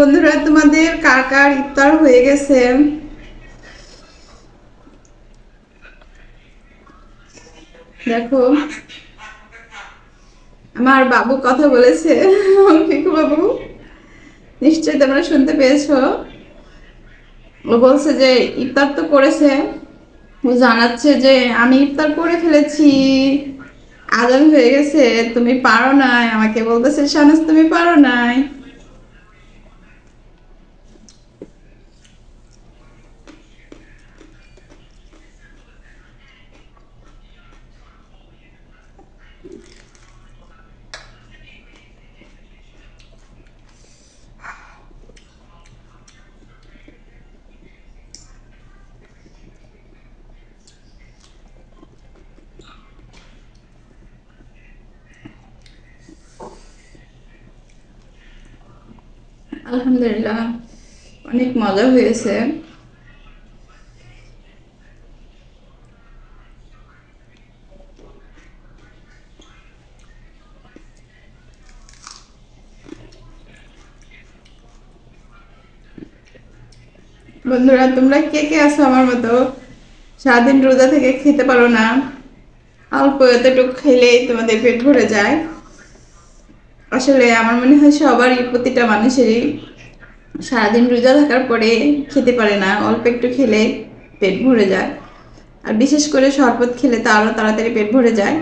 বন্ধুরা, তোমাদের কার কার ইফতার হয়ে গেছে? দেখো, আমার বাবু কথা বলেছে। পিকু বাবু, নিশ্চয়ই তোমরা শুনতে পেয়েছো। ও বলছে যে ইফতার তো করেছে। ও জানাচ্ছে যে আমি ইফতার করে ফেলেছি, আজান হয়ে গেছে, তুমি পারো নাই। আমাকে বলতেছে শানাস তুমি পারো নাই। আলহামদুলিল্লাহ, অনেক মজা হয়েছে। বন্ধুরা, তোমরা কে কে আছো আমার মতো সারাদিন রোজা থেকে খেতে পারো না? অল্প এতটুকু খেলেই তোমাদের পেট ভরে যায়। আসলে আমার মনে হয় সবারই, প্রতিটা মানুষেরই সারাদিন রোজা থাকার পরে খেতে পারে না, অল্প একটু খেলে পেট ভরে যায়। আর বিশেষ করে শরবত খেলে তো আরো তাড়াতাড়ি পেট ভরে যায়।